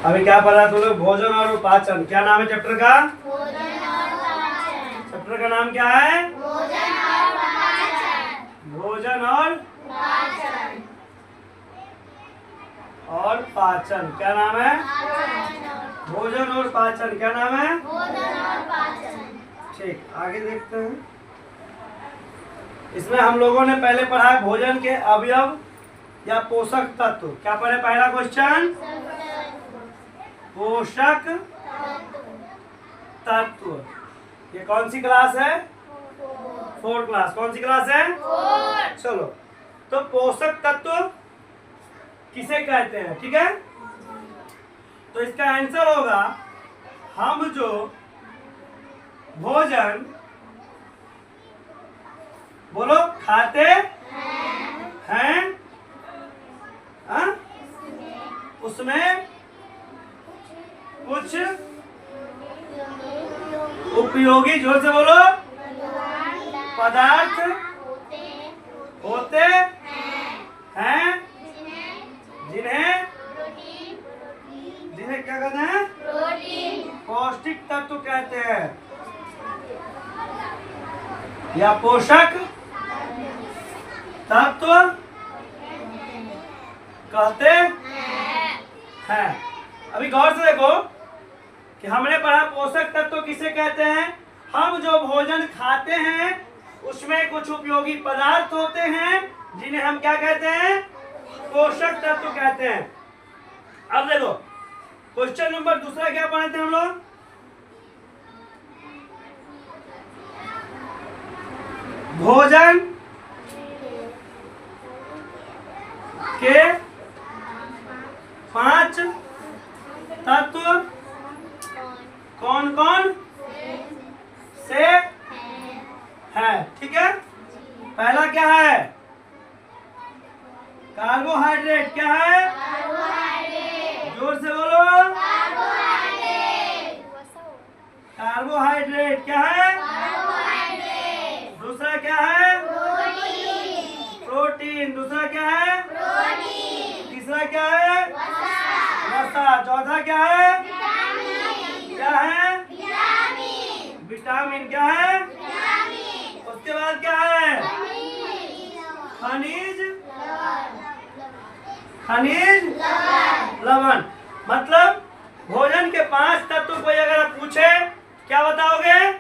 अभी क्या पढ़ा तुम लोग? भोजन और पाचन। क्या नाम है चैप्टर का? चैप्टर का नाम क्या है? भोजन और पाचन। क्या नाम है? भोजन और पाचन। क्या नाम है? ठीक, आगे देखते हैं। इसमें हम लोगों ने पहले पढ़ा है भोजन के अवयव या पोषक तत्व। क्या पढ़े? पहला क्वेश्चन, पोषक तत्व। ये कौन सी क्लास है? 4th class. कौन सी क्लास है? 4। चलो, तो पोषक तत्व किसे कहते हैं? ठीक है, तो इसका आंसर होगा हम जो भोजन, बोलो, खाते हैं उसमें कुछ उपयोगी, जोर से बोलो, पदार्थ होते हैं जिन्हें क्या कहते हैं? पौष्टिक तत्व कहते हैं या पोषक तत्व कहते हैं। अभी गौर से देखो कि हमने पढ़ा पोषक तत्व किसे कहते हैं? हम जो भोजन खाते हैं उसमें कुछ उपयोगी पदार्थ होते हैं जिन्हें हम क्या कहते हैं? पोषक तत्व कहते हैं। अब देखो क्वेश्चन नंबर दूसरा क्या पढ़े थे हम लोग? भोजन के 5 तत्व कौन कौन से है? ठीक है, पहला क्या है? कार्बोहाइड्रेट। क्या है? जोर से बोलो, कार्बोहाइड्रेट। क्या है? दूसरा क्या है? प्रोटीन। दूसरा क्या है? तीसरा क्या है? वसा। चौथा क्या है? क्या है? विटामिन। क्या है? उसके बाद क्या है? खनिज लवण। मतलब भोजन के 5 तत्व को अगर आप पूछे क्या बताओगे?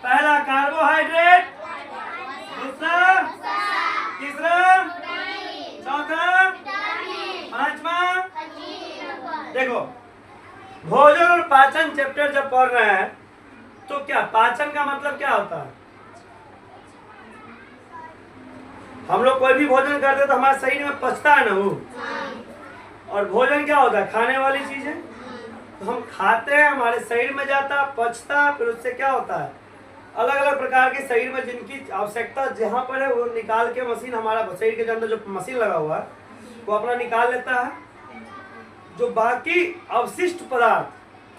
पहला कार्बोहाइड्रेट, दूसरा, तीसरा, चौथा, पांचवा। देखो, भोजन और पाचन चैप्टर जब पढ़ रहे हैं तो क्या पाचन का मतलब क्या होता है? हम लोग कोई भी भोजन करते तो हमारे शरीर में पचता है ना वो, और भोजन क्या होता है? खाने वाली चीज है। तो हम खाते हैं, हमारे शरीर में जाता, पचता, फिर उससे क्या होता है? अलग अलग प्रकार के शरीर में जिनकी आवश्यकता जहाँ पर है वो निकाल के मशीन, हमारा शरीर के अंदर जो मशीन लगा हुआ है वो अपना निकाल लेता है। जो बाकी अवशिष्ट पदार्थ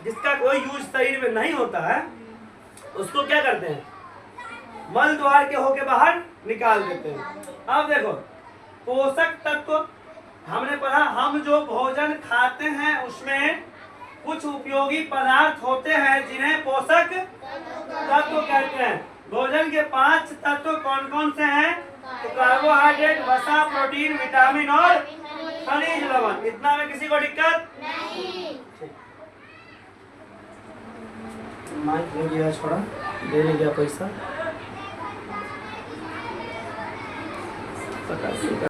जिसका कोई यूज शरीर में नहीं होता है उसको क्या करते हैं? मल द्वार के होके बाहर निकाल देते हैं। अब देखो, पोषक तत्व हमने पढ़ा, हम जो भोजन खाते हैं उसमें कुछ उपयोगी पदार्थ होते हैं जिन्हें पोषक तत्व कहते हैं। भोजन के 5 तत्व कौन कौन से हैं? तो कार्बोहाइड्रेट, वसा, प्रोटीन, विटामिन और खनिज लवण। इतना में किसी को दिक्कत नहीं? माइक हो गया, छोड़ा दे ले गया पैसा।